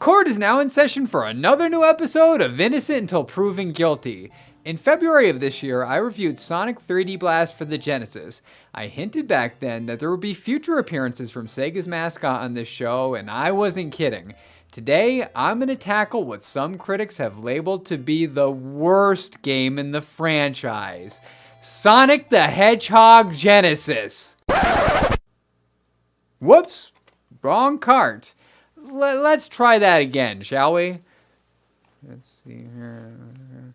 Court is now in session for another new episode of Innocent Until Proven Guilty. In February of this year, I reviewed Sonic 3D Blast for the Genesis. I hinted back then that there would be future appearances from Sega's mascot on this show, and I wasn't kidding. Today, I'm going to tackle what some critics have labeled to be the worst game in the franchise. Sonic the Hedgehog Genesis. Whoops, wrong cart. Let's try that again, shall we? Let's see here.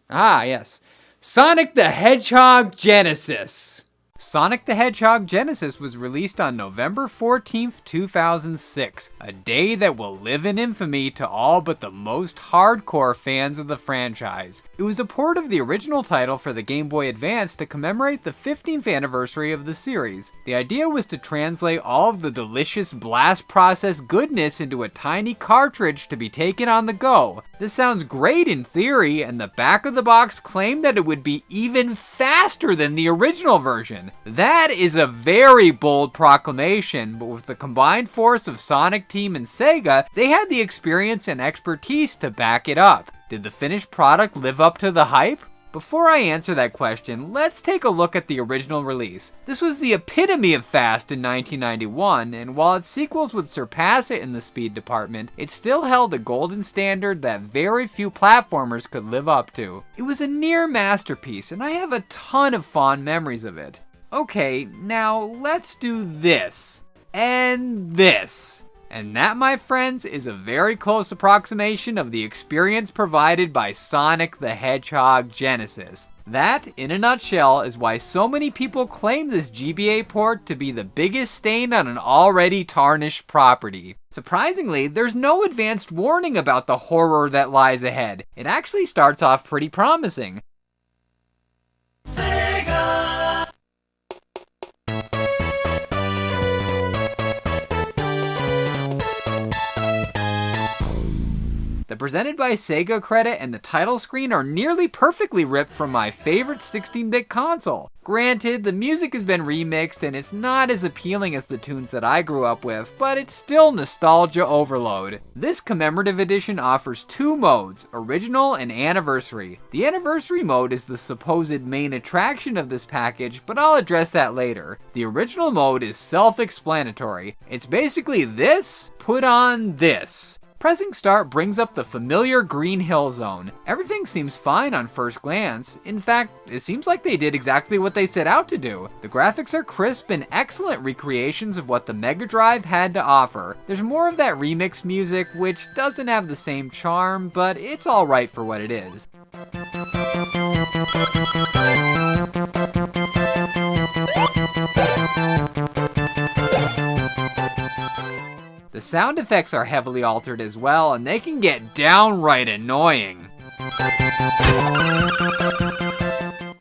Ah, yes. Sonic the Hedgehog Genesis. Sonic the Hedgehog Genesis was released on November 14th, 2006, a day that will live in infamy to all but the most hardcore fans of the franchise. It was a port of the original title for the Game Boy Advance to commemorate the 15th anniversary of the series. The idea was to translate all of the delicious blast process goodness into a tiny cartridge to be taken on the go. This sounds great in theory, and the back of the box claimed that it would be even faster than the original version. That is a very bold proclamation, but with the combined force of Sonic Team and Sega, they had the experience and expertise to back it up. Did the finished product live up to the hype? Before I answer that question, let's take a look at the original release. This was the epitome of fast in 1991, and while its sequels would surpass it in the speed department, it still held a golden standard that very few platformers could live up to. It was a near masterpiece, and I have a ton of fond memories of it. Okay, now let's do this, and this. And that, my friends, is a very close approximation of the experience provided by Sonic the Hedgehog Genesis. That, in a nutshell, is why so many people claim this GBA port to be the biggest stain on an already tarnished property. Surprisingly, there's no advanced warning about the horror that lies ahead. It actually starts off pretty promising. The Presented by Sega credit and the title screen are nearly perfectly ripped from my favorite 16-bit console. Granted, the music has been remixed and it's not as appealing as the tunes that I grew up with, but it's still nostalgia overload. This commemorative edition offers two modes, Original and Anniversary. The Anniversary mode is the supposed main attraction of this package, but I'll address that later. The Original mode is self-explanatory. It's basically this, put on this. Pressing start brings up the familiar Green Hill Zone. Everything seems fine on first glance. In fact, it seems like they did exactly what they set out to do. The graphics are crisp and excellent recreations of what the Mega Drive had to offer. There's more of that remix music, which doesn't have the same charm, but it's alright for what it is. The sound effects are heavily altered as well, and they can get downright annoying.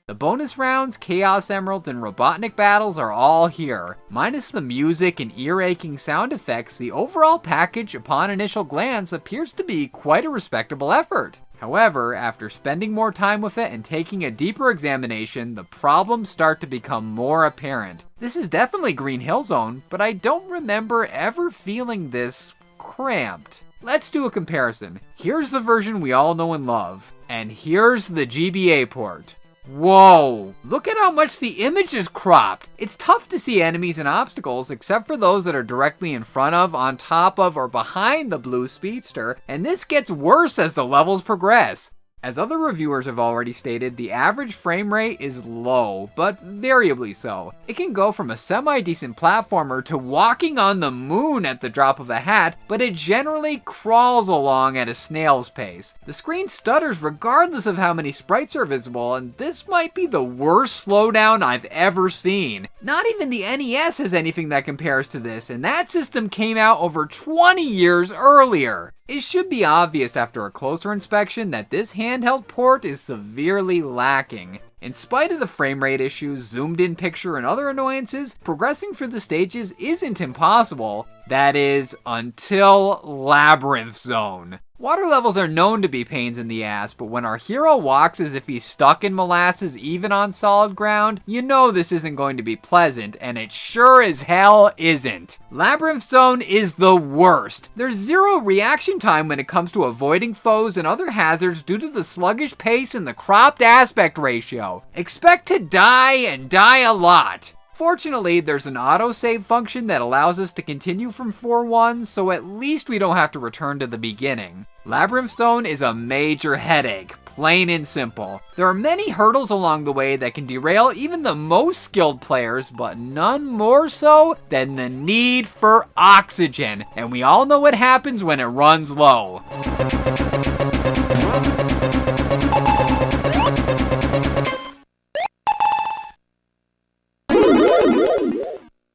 The bonus rounds, Chaos Emeralds, and Robotnik battles are all here. Minus the music and ear-aching sound effects, the overall package upon initial glance appears to be quite a respectable effort. However, after spending more time with it and taking a deeper examination, the problems start to become more apparent. This is definitely Green Hill Zone, but I don't remember ever feeling this cramped. Let's do a comparison. Here's the version we all know and love, and here's the GBA port. Whoa, look at how much the image is cropped. It's tough to see enemies and obstacles except for those that are directly in front of, on top of, or behind the blue speedster, and this gets worse as the levels progress. As other reviewers have already stated, the average frame rate is low, but variably so. It can go from a semi-decent platformer to walking on the moon at the drop of a hat, but it generally crawls along at a snail's pace. The screen stutters regardless of how many sprites are visible, and this might be the worst slowdown I've ever seen. Not even the NES has anything that compares to this, and that system came out over 20 years earlier. It should be obvious after a closer inspection that this handheld port is severely lacking. In spite of the frame rate issues, zoomed in picture, and other annoyances, progressing through the stages isn't impossible. That is, until Labyrinth Zone. Water levels are known to be pains in the ass, but when our hero walks as if he's stuck in molasses even on solid ground, you know this isn't going to be pleasant, and it sure as hell isn't. Labyrinth Zone is the worst. There's zero reaction time when it comes to avoiding foes and other hazards due to the sluggish pace and the cropped aspect ratio. Expect to die and die a lot. Fortunately, there's an autosave function that allows us to continue from 4-1, so at least we don't have to return to the beginning. Labyrinth Zone is a major headache, plain and simple. There are many hurdles along the way that can derail even the most skilled players, but none more so than the need for oxygen, and we all know what happens when it runs low.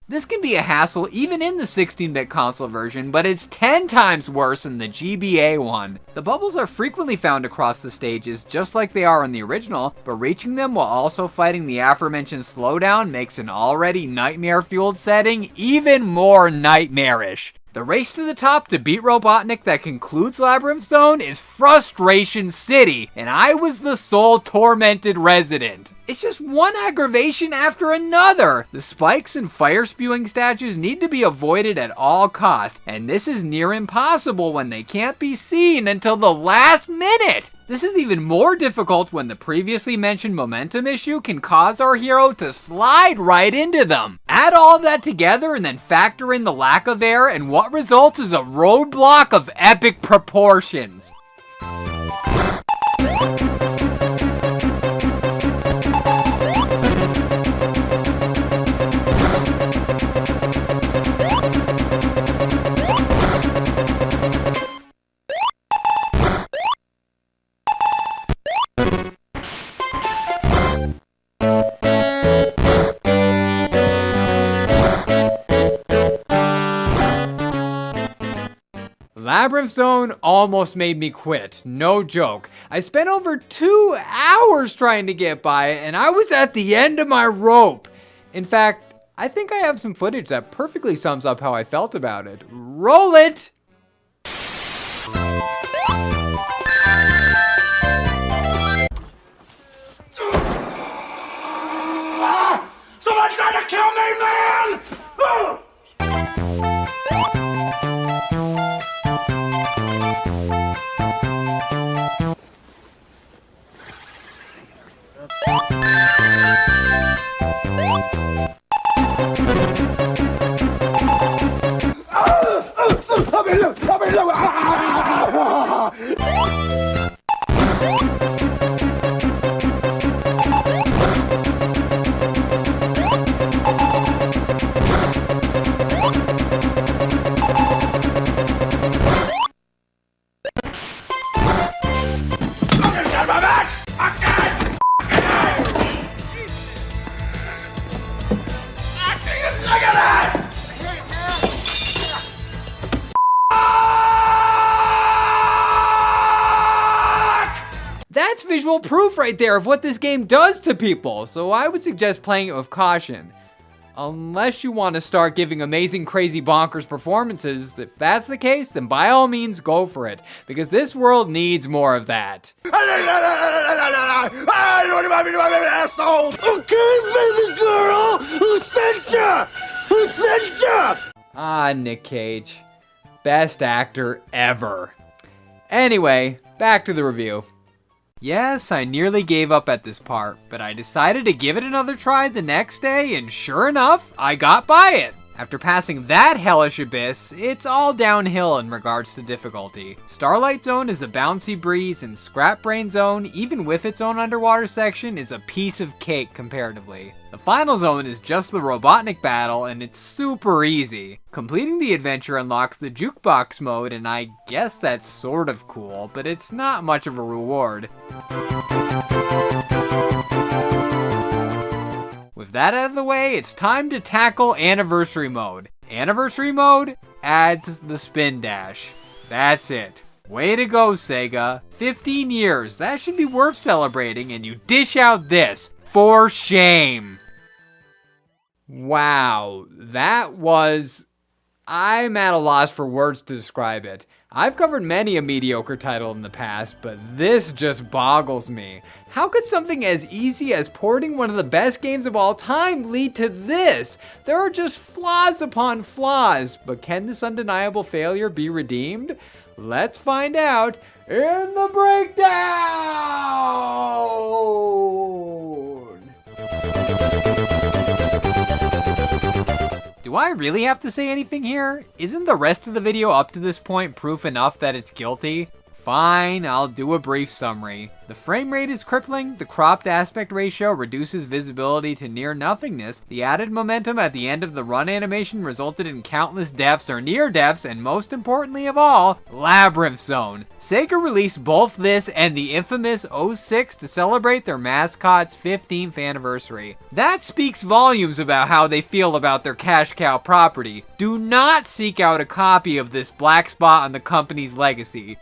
This can be a hassle even in the 16-bit console version, but it's 10 times worse in the GBA one. The bubbles are frequently found across the stages, just like they are in the original, but reaching them while also fighting the aforementioned slowdown makes an already nightmare-fueled setting even more nightmarish. The race to the top to beat Robotnik that concludes Labyrinth Zone is Frustration City, and I was the sole tormented resident. It's just one aggravation after another. The spikes and fire-spewing statues need to be avoided at all costs, and this is near impossible when they can't be seen until the last minute. This is even more difficult when the previously mentioned momentum issue can cause our hero to slide right into them. Add all of that together and then factor in the lack of air, and what results is a roadblock of epic proportions. Labyrinth Zone almost made me quit, no joke. I spent over 2 hours trying to get by it, and I was at the end of my rope. In fact, I think I have some footage that perfectly sums up how I felt about it. Roll it! Someone's trying to kill me, man! That's visual proof right there of what this game does to people, so I would suggest playing it with caution. Unless you want to start giving amazing, crazy, bonkers performances. If that's the case, then by all means go for it, because this world needs more of that. Asshole! Okay, baby girl! Who sent ya? Who sent ya? Ah, Nick Cage. Best actor ever. Anyway, back to the review. Yes, I nearly gave up at this part, but I decided to give it another try the next day, and sure enough, I got by it. After passing that hellish abyss, it's all downhill in regards to difficulty. Starlight Zone is a bouncy breeze, and Scrap Brain Zone, even with its own underwater section, is a piece of cake comparatively. The final zone is just the Robotnik battle, and it's super easy. Completing the adventure unlocks the jukebox mode, and I guess that's sort of cool, but it's not much of a reward. With that out of the way, it's time to tackle Anniversary Mode. Anniversary Mode adds the spin dash. That's it. Way to go, Sega. 15 years, that should be worth celebrating, and you dish out this. For shame. Wow, that was... I'm at a loss for words to describe it. I've covered many a mediocre title in the past, but this just boggles me. How could something as easy as porting one of the best games of all time lead to this? There are just flaws upon flaws, but can this undeniable failure be redeemed? Let's find out in the breakdown! Do I really have to say anything here? Isn't the rest of the video up to this point proof enough that it's guilty? Fine, I'll do a brief summary. The frame rate is crippling, the cropped aspect ratio reduces visibility to near nothingness, the added momentum at the end of the run animation resulted in countless deaths or near deaths, and most importantly of all, Labyrinth Zone. Sega released both this and the infamous 06 to celebrate their mascot's 15th anniversary. That speaks volumes about how they feel about their cash cow property. Do not seek out a copy of this black spot on the company's legacy.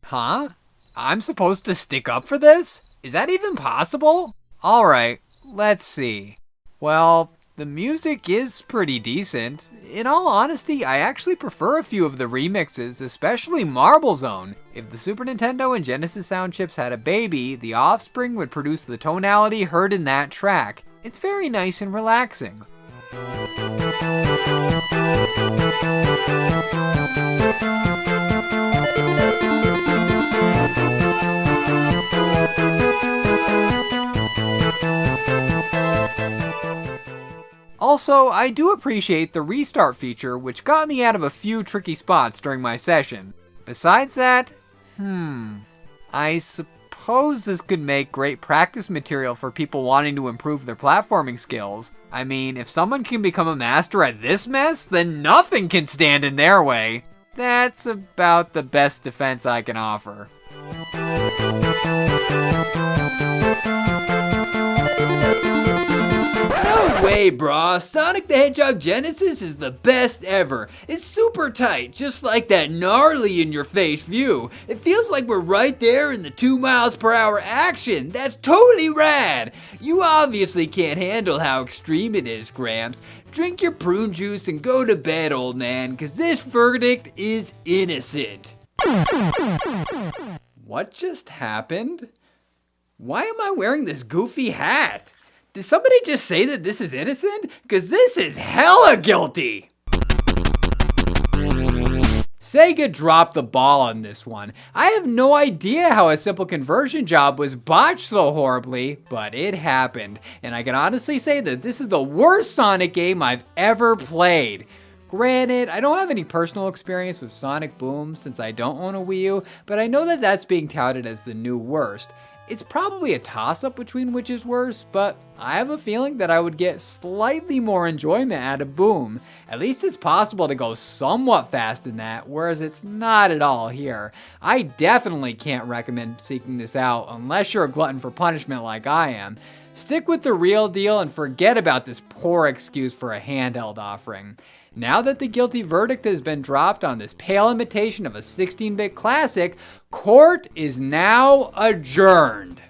Huh? I'm supposed to stick up for this? Is that even possible? Alright, let's see. Well, the music is pretty decent. In all honesty, I actually prefer a few of the remixes, especially Marble Zone. If the Super Nintendo and Genesis sound chips had a baby, the offspring would produce the tonality heard in that track. It's very nice and relaxing. Also, I do appreciate the restart feature, which got me out of a few tricky spots during my session. Besides that, I suppose this could make great practice material for people wanting to improve their platforming skills. I mean, if someone can become a master at this mess, then nothing can stand in their way. That's about the best defense I can offer. No way, brah. Sonic the Hedgehog Genesis is the best ever. It's super tight, just like that gnarly in your face view. It feels like we're right there in the 2 miles per hour action. That's totally rad. You obviously can't handle how extreme it is, Gramps. Drink your prune juice and go to bed, old man, cause this verdict is innocent. What just happened? Why am I wearing this goofy hat? Did somebody just say that this is innocent? Cause this is hella guilty! Sega dropped the ball on this one. I have no idea how a simple conversion job was botched so horribly, but it happened. And I can honestly say that this is the worst Sonic game I've ever played. Granted, I don't have any personal experience with Sonic Boom since I don't own a Wii U, but I know that that's being touted as the new worst. It's probably a toss-up between which is worse, but I have a feeling that I would get slightly more enjoyment out of Boom. At least it's possible to go somewhat fast in that, whereas it's not at all here. I definitely can't recommend seeking this out unless you're a glutton for punishment like I am. Stick with the real deal and forget about this poor excuse for a handheld offering. Now that the guilty verdict has been dropped on this pale imitation of a 16-bit classic, court is now adjourned.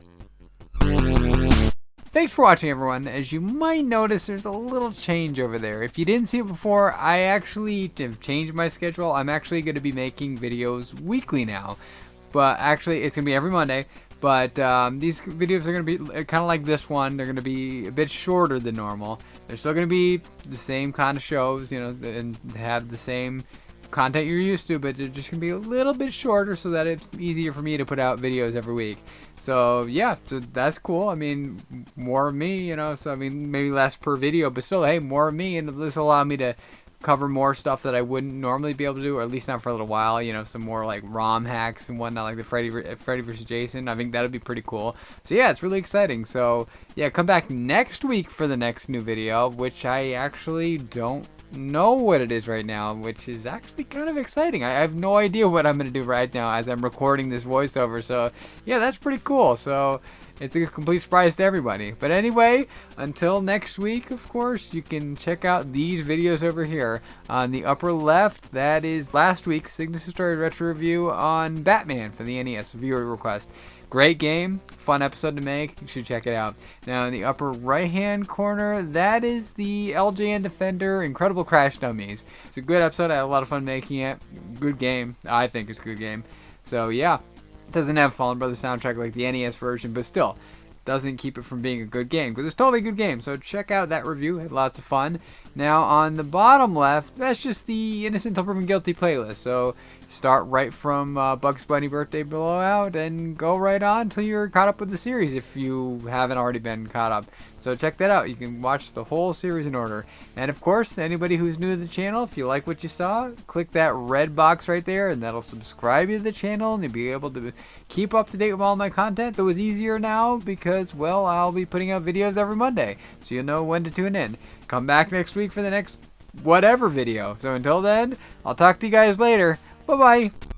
Thanks for watching, everyone. As you might notice, there's a little change over there. If you didn't see it before, I actually have changed my schedule. I'm actually going to be making videos weekly now. But actually, it's going to be every Monday. But these videos are going to be kind of like this one. They're going to be a bit shorter than normal. They're still going to be the same kind of shows, you know, and have the same content you're used to, but they're just going to be a little bit shorter so that it's easier for me to put out videos every week. So, yeah, so that's cool. I mean, more of me, you know, so I mean, maybe less per video, but still, hey, more of me, and this will allow me to cover more stuff that I wouldn't normally be able to do, or at least not for a little while, you know, some more like ROM hacks and whatnot, like the Freddy vs. Jason. I think that'd be pretty cool. So yeah, it's really exciting. So yeah, come back next week for the next new video, which I actually don't know what it is right now, which is actually kind of exciting. I have no idea what I'm going to do right now as I'm recording this voiceover. So yeah, that's pretty cool. So it's a complete surprise to everybody. But anyway, until next week, of course, you can check out these videos over here. On the upper left, that is last week's Cygnus Story Retro Review on Batman for the NES, viewer request. Great game, fun episode to make, you should check it out. Now in the upper right hand corner, that is the LJN Defender Incredible Crash Dummies. It's a good episode, I had a lot of fun making it. Good game, I think it's a good game. So yeah, it doesn't have Fallen Brothers soundtrack like the NES version, but still, doesn't keep it from being a good game, because it's totally a good game. So check out that review, had lots of fun. Now on the bottom left, that's just the Innocent Until Proven Guilty playlist. So start right from Bugs Bunny Birthday Blowout and go right on until you're caught up with the series if you haven't already been caught up. So check that out. You can watch the whole series in order. And of course, anybody who's new to the channel, if you like what you saw, click that red box right there and that'll subscribe you to the channel and you'll be able to keep up to date with all my content. That was easier now because, well, I'll be putting out videos every Monday, so you'll know when to tune in. Come back next week for the next whatever video. So until then, I'll talk to you guys later. Bye-bye.